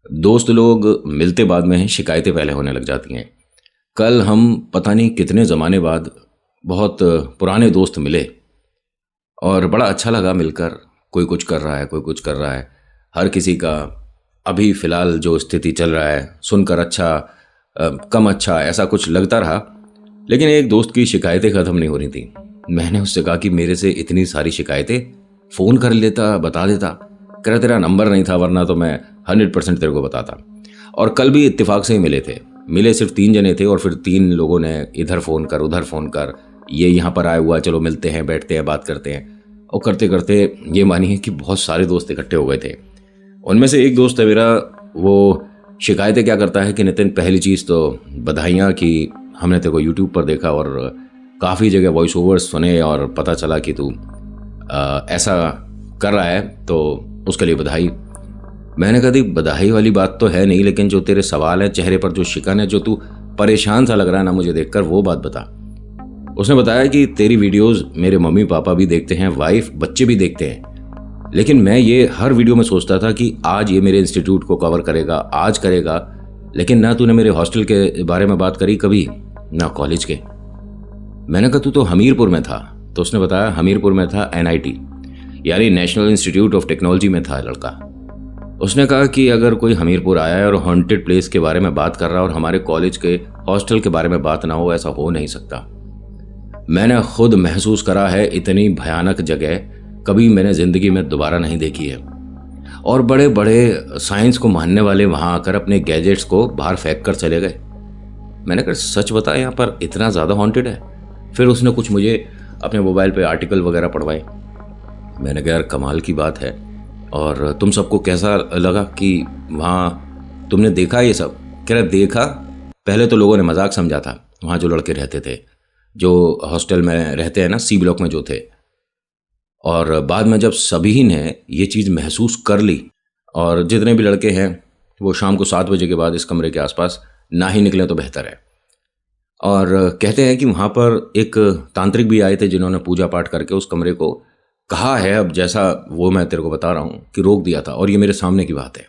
दोस्त लोग मिलते बाद में हैं, शिकायतें पहले होने लग जाती हैं। कल हम पता नहीं कितने ज़माने बाद बहुत पुराने दोस्त मिले और बड़ा अच्छा लगा मिलकर। कोई कुछ कर रहा है, कोई कुछ कर रहा है। हर किसी का अभी फ़िलहाल जो स्थिति चल रहा है सुनकर अच्छा कम अच्छा ऐसा कुछ लगता रहा। लेकिन एक दोस्त की शिकायतें ख़त्म नहीं हो रही थी। मैंने उससे कहा कि मेरे से इतनी सारी शिकायतें, फ़ोन कर लेता, बता देता। कह रहा तेरा नंबर नहीं था, वरना तो मैं 100% तेरे को बताता। और कल भी इत्तेफाक से ही मिले थे। मिले सिर्फ 3 जने थे और फिर 3 लोगों ने इधर फ़ोन कर, उधर फ़ोन कर, ये यहाँ पर आया हुआ, चलो मिलते हैं, बैठते हैं, बात करते हैं। और करते करते ये मानिए कि बहुत सारे दोस्त इकट्ठे हो गए थे। उनमें से एक दोस्त है मेरा, वो शिकायतें क्या करता है कि नितिन, पहली चीज़ तो बधाइयाँ कि हमने तेरे को यूट्यूब पर देखा और काफ़ी जगह वॉइस ओवर्स सुने और पता चला कि तू ऐसा कर रहा है, तो उसके लिए बधाई। मैंने कहा, बधाई वाली बात तो है नहीं, लेकिन जो तेरे सवाल है, चेहरे पर जो शिकन है, जो तू परेशान सा लग रहा है ना मुझे देखकर, वो बात बता। उसने बताया कि तेरी वीडियोस मेरे मम्मी पापा भी देखते हैं, वाइफ बच्चे भी देखते हैं, लेकिन मैं ये हर वीडियो में सोचता था कि आज ये मेरे इंस्टीट्यूट को कवर करेगा, आज करेगा, लेकिन ना तूने मेरे हॉस्टल के बारे में बात करी कभी, ना कॉलेज के। मैंने कहा तू तो हमीरपुर में था। तो उसने बताया हमीरपुर में था NIT, यानी नेशनल इंस्टीट्यूट ऑफ टेक्नोलॉजी में था लड़का। उसने कहा कि अगर कोई हमीरपुर आया है और हॉन्टेड प्लेस के बारे में बात कर रहा है और हमारे कॉलेज के हॉस्टल के बारे में बात ना हो, ऐसा हो नहीं सकता। मैंने खुद महसूस करा है, इतनी भयानक जगह कभी मैंने ज़िंदगी में दोबारा नहीं देखी है। और बड़े बड़े साइंस को मानने वाले वहाँ आकर अपने गैजेट्स को बाहर फेंक कर चले गए। मैंने कहा सच बता, यहाँ पर इतना ज़्यादा हॉन्टेड है? फिर उसने कुछ मुझे अपने मोबाइल पे आर्टिकल वगैरह पढ़वाए। मैंने कहा यार कमाल की बात है, और तुम सबको कैसा लगा कि वहाँ तुमने देखा ये सब? कह रहा देखा, पहले तो लोगों ने मजाक समझा था, वहाँ जो लड़के रहते थे, जो हॉस्टल में रहते हैं ना, C ब्लॉक में जो थे, और बाद में जब सभी ने ये चीज़ महसूस कर ली, और जितने भी लड़के हैं वो शाम को 7 बजे के बाद इस कमरे के आसपास ना ही निकलें तो बेहतर है। और कहते हैं कि वहाँ पर एक तांत्रिक भी आए थे जिन्होंने पूजा पाठ करके उस कमरे को, कहा है अब जैसा वो मैं तेरे को बता रहा हूँ, कि रोक दिया था, और ये मेरे सामने की बात है।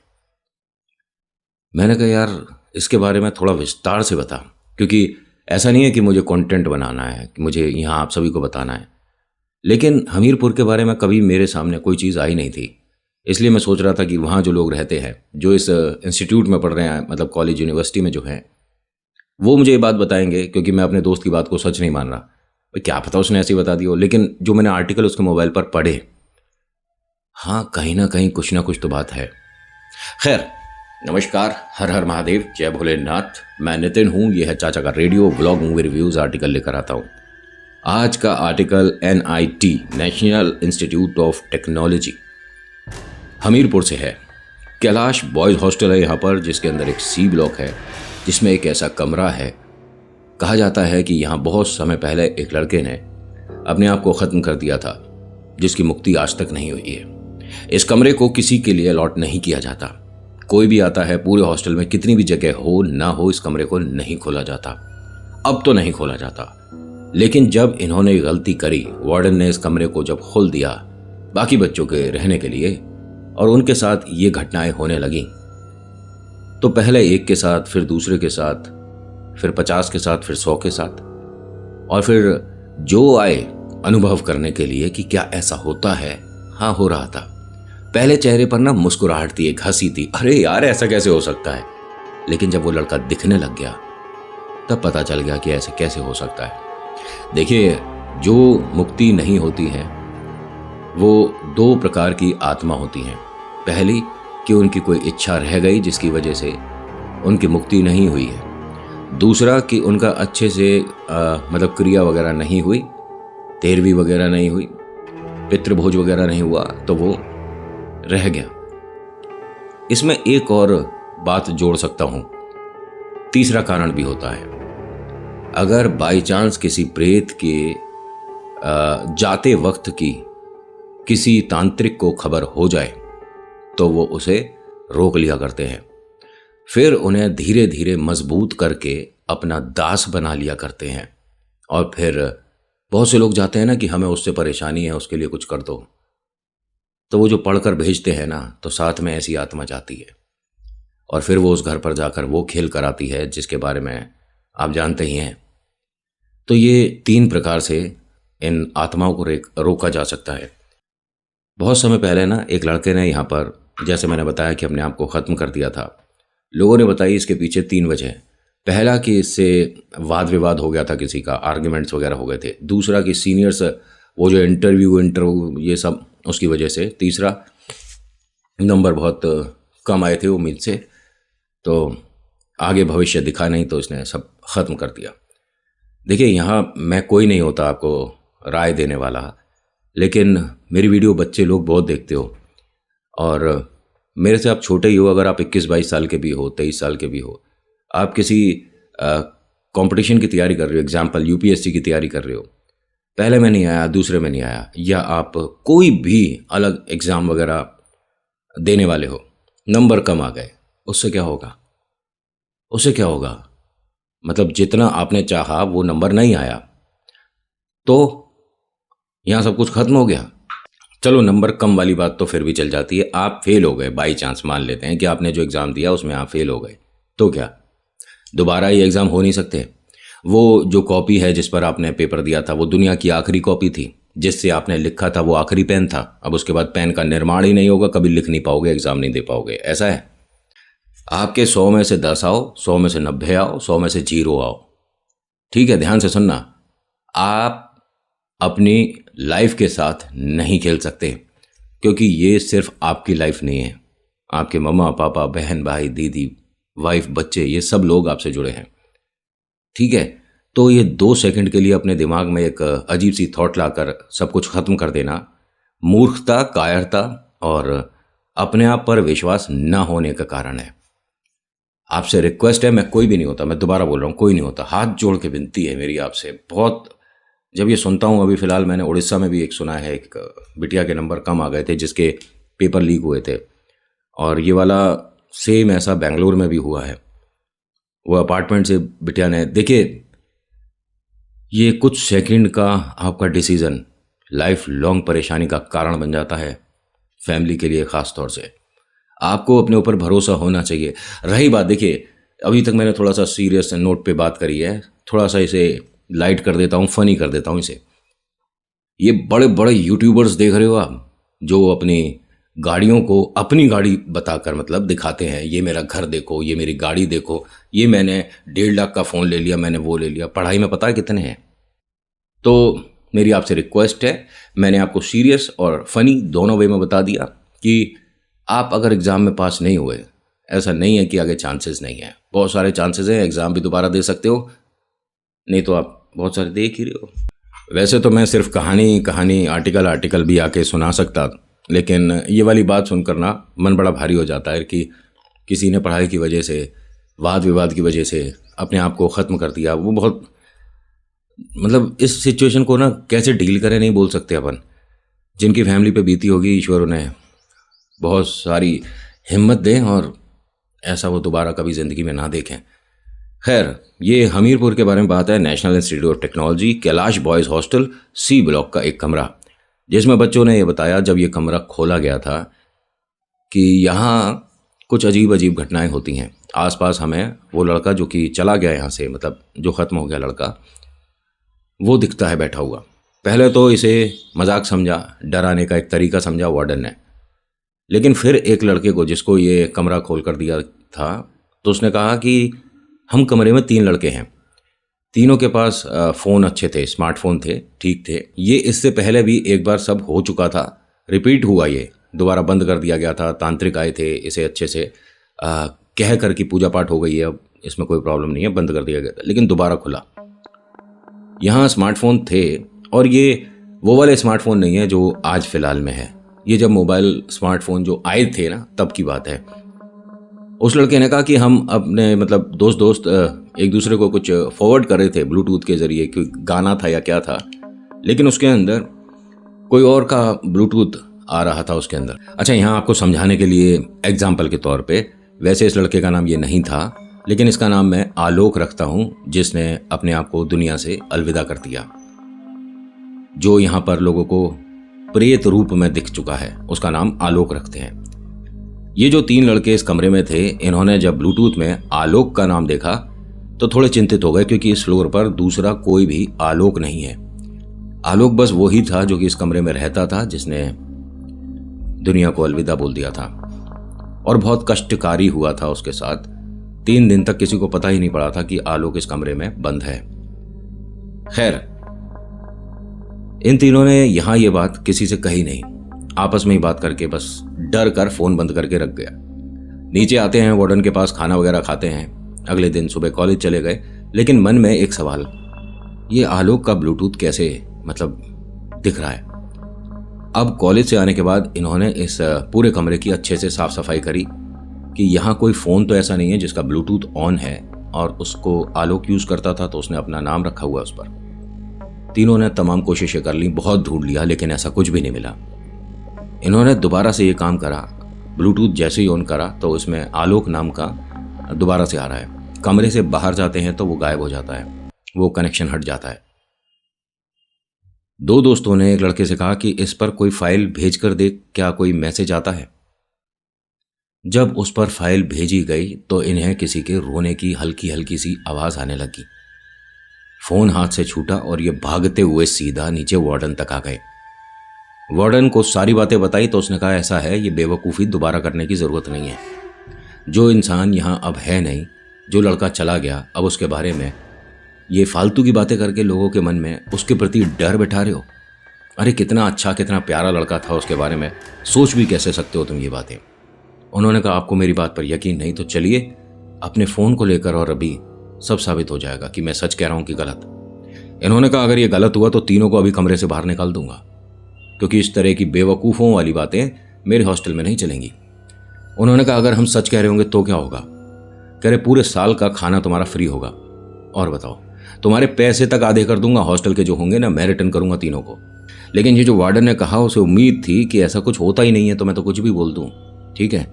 मैंने कहा यार इसके बारे में थोड़ा विस्तार से बता, क्योंकि ऐसा नहीं है कि मुझे कंटेंट बनाना है, कि मुझे यहाँ आप सभी को बताना है, लेकिन हमीरपुर के बारे में कभी मेरे सामने कोई चीज़ आई नहीं थी। इसलिए मैं सोच रहा था कि वहाँ जो लोग रहते हैं, जो इस इंस्टीट्यूट में पढ़ रहे हैं, मतलब कॉलेज यूनिवर्सिटी में जो हैं, वो मुझे ये बात बताएंगे, क्योंकि मैं अपने दोस्त की बात को सच नहीं मान रहा। क्या पता उसने ऐसे ही बता दिया हो, लेकिन जो मैंने आर्टिकल उसके मोबाइल पर पढ़े, हाँ कहीं ना कुछ तो बात है। खैर, नमस्कार, हर हर महादेव, जय भोलेनाथ। मैं नितिन हूँ, ये है चाचा का radio, blog, movie reviews, article लेकर आता हूँ। आज का article NIT, national institute of technology, Hamirpur से है। कैलाश बॉयज़ हॉस्टल है यहाँ पर, जिसके अंदर एक C ब्लॉक है, जिसमें एक ऐसा कमरा है। कहा जाता है कि यहाँ बहुत समय पहले एक लड़के ने अपने आप को ख़त्म कर दिया था, जिसकी मुक्ति आज तक नहीं हुई है। इस कमरे को किसी के लिए अलॉट नहीं किया जाता। कोई भी आता है, पूरे हॉस्टल में कितनी भी जगह हो ना हो, इस कमरे को नहीं खोला जाता। अब तो नहीं खोला जाता, लेकिन जब इन्होंने गलती करी, वार्डन ने इस कमरे को जब खोल दिया बाकी बच्चों के रहने के लिए, और उनके साथ ये घटनाएं होने लगीं, तो पहले एक के साथ, फिर दूसरे के साथ, फिर 50 के साथ, फिर 100 के साथ, और फिर जो आए अनुभव करने के लिए कि क्या ऐसा होता है, हाँ हो रहा था। पहले चेहरे पर ना मुस्कुराहट थी, एक हंसी थी, अरे यार ऐसा कैसे हो सकता है। लेकिन जब वो लड़का दिखने लग गया, तब पता चल गया कि ऐसे कैसे हो सकता है। देखिए, जो मुक्ति नहीं होती है वो 2 प्रकार की आत्मा होती हैं। पहली कि उनकी कोई इच्छा रह गई जिसकी वजह से उनकी मुक्ति नहीं हुई है। दूसरा कि उनका अच्छे से मतलब क्रिया वगैरह नहीं हुई, तेरहवीं वगैरह नहीं हुई, पितृभोज वगैरह नहीं हुआ, तो वो रह गया। इसमें एक और बात जोड़ सकता हूं, तीसरा कारण भी होता है। अगर बाई चांस किसी प्रेत के जाते वक्त की किसी तांत्रिक को खबर हो जाए, तो वो उसे रोक लिया करते हैं, फिर उन्हें धीरे धीरे मजबूत करके अपना दास बना लिया करते हैं। और फिर बहुत से लोग जाते हैं ना कि हमें उससे परेशानी है, उसके लिए कुछ कर दो, तो वो जो पढ़कर भेजते हैं ना, तो साथ में ऐसी आत्मा जाती है। और फिर वो उस घर पर जाकर वो खेल कराती है जिसके बारे में आप जानते ही हैं। तो ये 3 प्रकार से इन आत्माओं को रोका जा सकता है। बहुत समय पहले ना एक लड़के ने यहाँ पर, जैसे मैंने बताया कि अपने आप को ख़त्म कर दिया था। लोगों ने बताई इसके पीछे 3 वजह। पहला कि इससे वाद विवाद हो गया था, किसी का आर्ग्यूमेंट्स वगैरह हो गए थे। दूसरा कि सीनियर्स वो जो इंटरव्यू ये सब उसकी वजह से। तीसरा, नंबर बहुत कम आए थे उम्मीद से, तो आगे भविष्य दिखा नहीं, तो इसने सब ख़त्म कर दिया। देखिए, यहाँ मैं कोई नहीं होता आपको राय देने वाला, लेकिन मेरी वीडियो बच्चे लोग बहुत देखते हो और मेरे से आप छोटे ही हो। अगर आप 21-22 साल के भी हो, 23 साल के भी हो, आप किसी कंपटीशन की तैयारी कर रहे हो, एग्जाम्पल यूपीएससी की तैयारी कर रहे हो, पहले में नहीं आया, दूसरे में नहीं आया, या आप कोई भी अलग एग्ज़ाम वगैरह देने वाले हो, नंबर कम आ गए, उससे क्या होगा? उससे क्या होगा? मतलब जितना आपने चाहा वो नंबर नहीं आया, तो यहाँ सब कुछ खत्म हो गया। चलो, नंबर कम वाली बात तो फिर भी चल जाती है। आप फेल हो गए बाई चांस, मान लेते हैं कि आपने जो एग्ज़ाम दिया उसमें आप फेल हो गए, तो क्या दोबारा ये एग्ज़ाम हो नहीं सकते? वो जो कॉपी है जिस पर आपने पेपर दिया था, वो दुनिया की आखिरी कॉपी थी। जिससे आपने लिखा था वो आखिरी पेन था। अब उसके बाद पेन का निर्माण ही नहीं होगा, कभी लिख नहीं पाओगे, एग्ज़ाम नहीं दे पाओगे। ऐसा है। आपके 100 में से 10 आओ, 100 में से 90 आओ, 100 में से 0 आओ। ठीक है, ध्यान से सुनना। आप अपनी लाइफ के साथ नहीं खेल सकते, क्योंकि ये सिर्फ आपकी लाइफ नहीं है। आपके मम्मा पापा, बहन भाई, दीदी, वाइफ, बच्चे, ये सब लोग आपसे जुड़े हैं। ठीक है, तो ये 2 सेकंड के लिए अपने दिमाग में एक अजीब सी थॉट लाकर सब कुछ ख़त्म कर देना मूर्खता, कायरता और अपने आप पर विश्वास न होने का कारण है। आपसे रिक्वेस्ट है, मैं कोई भी नहीं होता, मैं दोबारा बोल रहा हूँ, कोई नहीं होता, हाथ जोड़ के विनती है मेरी आपसे। बहुत जब ये सुनता हूँ, अभी फ़िलहाल मैंने उड़ीसा में भी एक सुना है, एक बिटिया के नंबर कम आ गए थे जिसके पेपर लीक हुए थे, और ये वाला सेम ऐसा बेंगलोर में भी हुआ है। वो अपार्टमेंट से बिटिया ने, देखिए, ये कुछ सेकंड का आपका डिसीज़न लाइफ लॉन्ग परेशानी का कारण बन जाता है, फैमिली के लिए ख़ास तौर से। आपको अपने ऊपर भरोसा होना चाहिए। रही बात, देखिए, अभी तक मैंने थोड़ा सा सीरियस नोट पे बात करी है, थोड़ा सा इसे लाइट कर देता हूँ, फ़नी कर देता हूँ इसे। ये बड़े बड़े यूट्यूबर्स देख रहे हो आप, जो अपनी गाड़ियों को अपनी गाड़ी बताकर मतलब दिखाते हैं, ये मेरा घर देखो, ये मेरी गाड़ी देखो, ये मैंने 1.5 लाख का फ़ोन ले लिया, मैंने वो ले लिया। पढ़ाई में पता है कितने हैं? तो मेरी आपसे रिक्वेस्ट है, मैंने आपको सीरियस और फ़नी दोनों वे में बता दिया कि आप अगर एग्ज़ाम में पास नहीं हुए, ऐसा नहीं है कि आगे चांसेस नहीं है, बहुत सारे चांसेस हैं, एग्ज़ाम भी दोबारा दे सकते हो, नहीं तो आप बहुत सारे देख ही रहे हो। वैसे तो मैं सिर्फ कहानी आर्टिकल भी आके सुना सकता, लेकिन ये वाली बात सुनकर ना मन बड़ा भारी हो जाता है कि किसी ने पढ़ाई की वजह से, वाद विवाद की वजह से अपने आप को ख़त्म कर दिया। वो बहुत, मतलब इस सिचुएशन को ना कैसे डील करें नहीं बोल सकते अपन। जिनकी फैमिली पे बीती होगी, ईश्वर उन्हें बहुत सारी हिम्मत दें और ऐसा वो दोबारा कभी ज़िंदगी में ना देखें। खैर, ये हमीरपुर के बारे में बात है। National institute of technology, Kailash boys hostel, C block का एक कमरा, जिसमें बच्चों ने ये बताया जब ये कमरा खोला गया था कि यहाँ कुछ अजीब अजीब घटनाएं होती हैं। आसपास हमें वो लड़का जो कि चला गया यहाँ से, मतलब जो ख़त्म हो गया लड़का, वो दिखता है बैठा हुआ। पहले तो इसे मजाक समझा, डराने का एक तरीका समझा वार्डन ने, लेकिन फिर एक लड़के को जिसको ये कमरा खोल कर दिया था, तो उसने कहा कि हम कमरे में 3 लड़के हैं, तीनों के पास फ़ोन अच्छे थे, स्मार्टफोन थे, ठीक थे। ये इससे पहले भी एक बार सब हो चुका था, रिपीट हुआ, ये दोबारा बंद कर दिया गया था। तांत्रिक आए थे, इसे अच्छे से कह कर की पूजा पाठ हो गई है, अब इसमें कोई प्रॉब्लम नहीं है, बंद कर दिया गया था, लेकिन दोबारा खुला। यहाँ स्मार्टफोन थे, और ये वो वाले स्मार्टफोन नहीं है जो आज फ़िलहाल में है। ये जब मोबाइल स्मार्टफोन जो आए थे ना, तब की बात है। उस लड़के ने कहा कि हम अपने मतलब दोस्त एक दूसरे को कुछ फॉरवर्ड कर रहे थे ब्लूटूथ के ज़रिए, कोई गाना था या क्या था, लेकिन उसके अंदर कोई और का ब्लूटूथ आ रहा था उसके अंदर। अच्छा, यहाँ आपको समझाने के लिए एग्जाम्पल के तौर पे, वैसे इस लड़के का नाम ये नहीं था, लेकिन इसका नाम मैं आलोक रखता हूँ, जिसने अपने आप को दुनिया से अलविदा कर दिया। जो यहाँ पर लोगों को प्रेत रूप में दिख चुका है, उसका नाम आलोक रखते हैं। ये जो 3 लड़के इस कमरे में थे, इन्होंने जब ब्लूटूथ में आलोक का नाम देखा तो थोड़े चिंतित हो गए, क्योंकि इस फ्लोर पर दूसरा कोई भी आलोक नहीं है। आलोक बस वही था जो कि इस कमरे में रहता था, जिसने दुनिया को अलविदा बोल दिया था और बहुत कष्टकारी हुआ था उसके साथ। 3 दिन तक किसी को पता ही नहीं पड़ा था कि आलोक इस कमरे में बंद है। खैर, इन तीनों ने यहां ये बात किसी से कही नहीं, आपस में ही बात करके बस डर कर फोन बंद करके रख गया। नीचे आते हैं, वार्डन के पास खाना वगैरह खाते हैं। अगले दिन सुबह कॉलेज चले गए, लेकिन मन में एक सवाल, ये आलोक का ब्लूटूथ कैसे दिख रहा है। अब कॉलेज से आने के बाद इन्होंने इस पूरे कमरे की अच्छे से साफ सफाई करी कि यहाँ कोई फ़ोन तो ऐसा नहीं है जिसका ब्लूटूथ ऑन है, और उसको आलोक यूज़ करता था तो उसने अपना नाम रखा हुआ उस पर। तीनों ने तमाम कोशिशें कर ली, बहुत ढूंढ लिया, लेकिन ऐसा कुछ भी नहीं मिला। इन्होंने दोबारा से ये काम करा, ब्लूटूथ जैसे ही ऑन करा तो इसमें आलोक नाम का दोबारा से आ रहा है। कमरे से बाहर जाते हैं तो वो गायब हो जाता है, वो कनेक्शन हट जाता है। 2 दोस्तों ने एक लड़के से कहा कि इस पर कोई फाइल भेज कर देख, क्या कोई मैसेज आता है। जब उस पर फाइल भेजी गई तो इन्हें किसी के रोने की हल्की हल्की सी आवाज आने लगी। फोन हाथ से छूटा और ये भागते हुए सीधा नीचे वार्डन तक आ गए। वार्डन को सारी बातें बताई तो उसने कहा, ऐसा है, ये बेवकूफ़ी दोबारा करने की ज़रूरत नहीं है। जो इंसान यहाँ अब है नहीं, जो लड़का चला गया, अब उसके बारे में ये फालतू की बातें करके लोगों के मन में उसके प्रति डर बैठा रहे हो। अरे कितना अच्छा, कितना प्यारा लड़का था, उसके बारे में सोच भी कैसे सकते हो तुम ये बातें। उन्होंने कहा, आपको मेरी बात पर यकीन नहीं तो चलिए अपने फ़ोन को लेकर, और अभी सब साबित हो जाएगा कि मैं सच कह रहा हूँ कि गलत। इन्होंने कहा, अगर ये गलत हुआ तो तीनों को अभी कमरे से बाहर निकाल दूंगा, क्योंकि इस तरह की बेवकूफ़ों वाली बातें मेरे हॉस्टल में नहीं चलेंगी। उन्होंने कहा, अगर हम सच कह रहे होंगे तो क्या होगा। कह रहे, पूरे साल का खाना तुम्हारा फ्री होगा, और बताओ, तुम्हारे पैसे तक आधे कर दूंगा, हॉस्टल के जो होंगे ना मैं रिटर्न करूंगा तीनों को। लेकिन ये जो वार्डन ने कहा, उसे उम्मीद थी कि ऐसा कुछ होता ही नहीं है, तो मैं तो कुछ भी बोल दूं, ठीक है।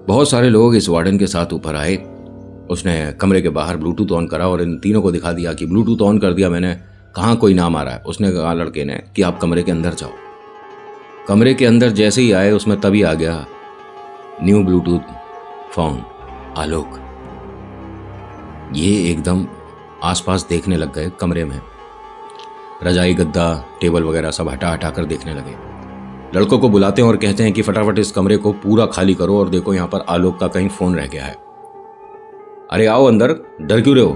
बहुत सारे लोग इस वार्डन के साथ ऊपर आए। उसने कमरे के बाहर ब्लूटूथ ऑन करा और इन तीनों को दिखा दिया कि ब्लूटूथ ऑन कर दिया मैंने, कहाँ कोई नाम आ रहा है। उसने कहा लड़के ने कि आप कमरे के अंदर जाओ। कमरे के अंदर जैसे ही आए उसमें तभी आ गया, न्यू ब्लूटूथ फाउंड, आलोक। ये एकदम आसपास देखने लग गए कमरे में, रजाई गद्दा टेबल वगैरह सब हटा हटा कर देखने लगे। लड़कों को बुलाते हैं और कहते हैं कि फटाफट इस कमरे को पूरा खाली करो और देखो यहाँ पर आलोक का कहीं फ़ोन रह गया है। अरे आओ अंदर, डर क्यों रहे हो।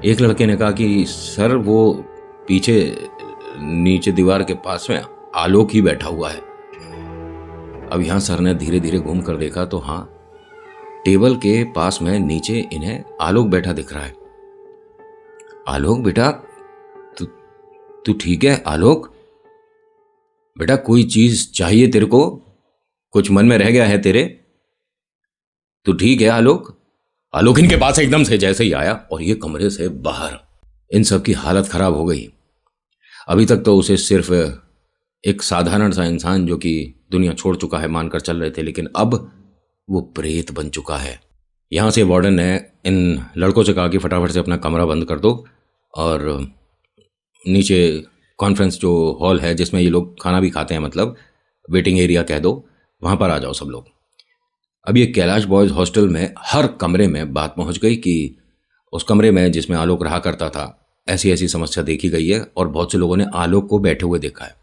एक लड़के ने कहा कि सर वो पीछे नीचे दीवार के पास में आलोक ही बैठा हुआ है। अब यहाँ सर ने धीरे धीरे घूम कर देखा तो हाँ, टेबल के पास में नीचे इन्हें आलोक बैठा दिख रहा है। आलोक बेटा, तू ठीक है आलोक? बेटा कोई चीज चाहिए तेरे को? कुछ मन में रह गया है तेरे? तू ठीक है आलोक? आलोक इनके पास एकदम से जैसे ही आया और ये कमरे से बाहर, इन सब की हालत खराब हो गई। अभी तक तो उसे सिर्फ एक साधारण सा इंसान जो कि दुनिया छोड़ चुका है मानकर चल रहे थे, लेकिन अब वो प्रेत बन चुका है। यहाँ से वार्डन ने इन लड़कों से कहा कि फटाफट से अपना कमरा बंद कर दो और नीचे कॉन्फ्रेंस जो हॉल है जिसमें ये लोग खाना भी खाते हैं, मतलब वेटिंग एरिया कह दो, वहाँ पर आ जाओ सब लोग। अब ये कैलाश बॉयज़ हॉस्टल में हर कमरे में बात पहुँच गई कि उस कमरे में जिसमें आलोक रहा करता था ऐसी ऐसी समस्या देखी गई है और बहुत से लोगों ने आलोक को बैठे हुए देखा है।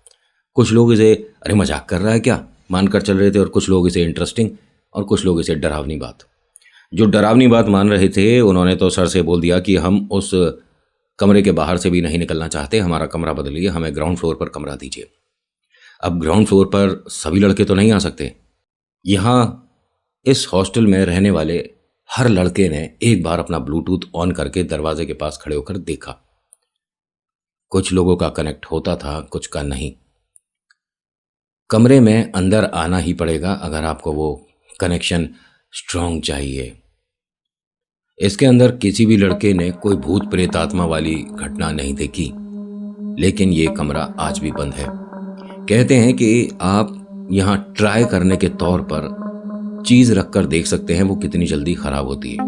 कुछ लोग इसे अरे मजाक कर रहा है क्या मानकर चल रहे थे, और कुछ लोग इसे इंटरेस्टिंग, और कुछ लोग इसे डरावनी बात। जो डरावनी बात मान रहे थे उन्होंने तो सर से बोल दिया कि हम उस कमरे के बाहर से भी नहीं निकलना चाहते, हमारा कमरा बदलिए, हमें ग्राउंड फ्लोर पर कमरा दीजिए। अब ग्राउंड फ्लोर पर सभी लड़के तो नहीं आ सकते। यहाँ इस हॉस्टल में रहने वाले हर लड़के ने एक बार अपना ब्लूटूथ ऑन करके दरवाजे के पास खड़े होकर देखा। कुछ लोगों का कनेक्ट होता था, कुछ का नहीं। कमरे में अंदर आना ही पड़ेगा अगर आपको वो कनेक्शन स्ट्रॉन्ग चाहिए। इसके अंदर किसी भी लड़के ने कोई भूत प्रेत आत्मा वाली घटना नहीं देखी, लेकिन ये कमरा आज भी बंद है। कहते हैं कि आप यहाँ ट्राई करने के तौर पर चीज रखकर देख सकते हैं वो कितनी जल्दी खराब होती है।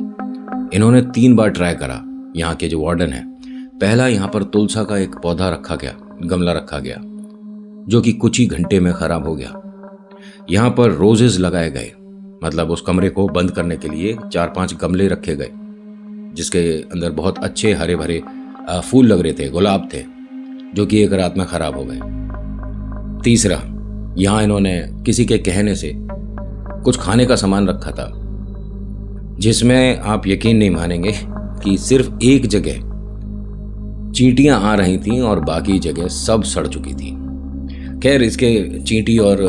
इन्होंने 3 बार ट्राई करा। यहाँ के जो वार्डन है, पहला यहाँ पर तुलसा का एक पौधा रखा गया, गमला रखा गया, जो कि कुछ ही घंटे में खराब हो गया। यहाँ पर रोजेज लगाए गए, मतलब उस कमरे को बंद करने के लिए 4-5 गमले रखे गए जिसके अंदर बहुत अच्छे हरे भरे फूल लग रहे थे, गुलाब थे, जो कि एक रात में खराब हो गए। तीसरा, यहाँ इन्होंने किसी के कहने से कुछ खाने का सामान रखा था जिसमें आप यकीन नहीं मानेंगे कि सिर्फ एक जगह चींटियां आ रही थीं और बाकी जगह सब सड़ चुकी थी। खैर, इसके चींटी और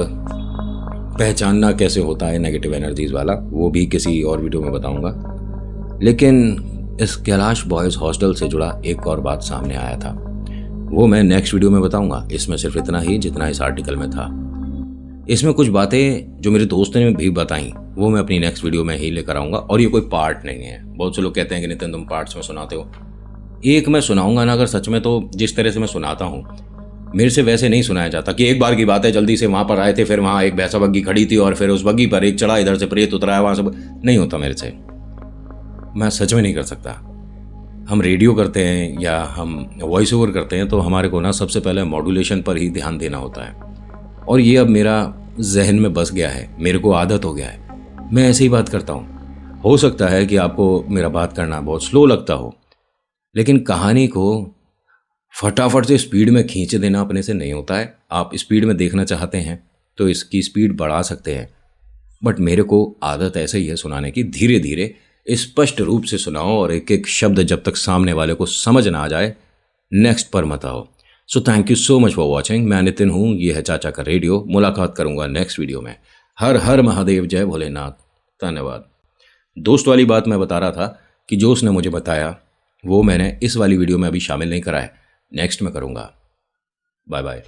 पहचानना कैसे होता है नेगेटिव एनर्जीज वाला, वो भी किसी और वीडियो में बताऊंगा। लेकिन इस कैलाश बॉयज़ हॉस्टल से जुड़ा एक और बात सामने आया था, वो मैं नेक्स्ट वीडियो में बताऊंगा। इसमें सिर्फ इतना ही जितना इस आर्टिकल में था। इसमें कुछ बातें जो मेरे दोस्त ने भी बताई वो मैं अपनी नेक्स्ट वीडियो में ही लेकर आऊँगा, और ये कोई पार्ट नहीं है। बहुत से लोग कहते हैं कि नितिन तुम पार्ट्स में सुनाते हो। एक मैं सुनाऊंगा ना अगर सच में, तो जिस तरह से मैं सुनाता हूँ मेरे से वैसे नहीं सुनाया जाता कि एक बार की बात है, जल्दी से वहाँ पर आए थे, फिर वहाँ एक भैंसा बग्गी खड़ी थी और फिर उस बग्गी पर एक चढ़ा, इधर से प्रेत उतराया, वहाँ से नहीं होता मेरे से। मैं सच में नहीं कर सकता। हम रेडियो करते हैं या हम वॉइस ओवर करते हैं तो हमारे को ना सबसे पहले मॉड्यूलेशन पर ही ध्यान देना होता है, और ये अब मेरा जहन में बस गया है, मेरे को आदत हो गया है, मैं ऐसे ही बात करता हूँ। हो सकता है कि आपको मेरा बात करना बहुत स्लो लगता हो, लेकिन कहानी को फटाफट से स्पीड में खींच देना अपने से नहीं होता है। आप स्पीड में देखना चाहते हैं तो इसकी स्पीड बढ़ा सकते हैं, बट मेरे को आदत ऐसे ही है सुनाने की, धीरे धीरे स्पष्ट रूप से सुनाओ और एक एक शब्द जब तक सामने वाले को समझ ना आ जाए नेक्स्ट पर मत आओ। So thank you so much for watching. मैं नितिन हूँ, ये है चाचा का रेडियो। मुलाकात करूँगा नेक्स्ट वीडियो में। हर हर महादेव, जय भोलेनाथ, धन्यवाद। दोस्त वाली बात मैं बता रहा था कि जो उसने मुझे बताया वो मैंने इस वाली वीडियो में अभी शामिल नहीं करा है, नेक्स्ट में करूँगा। Bye bye.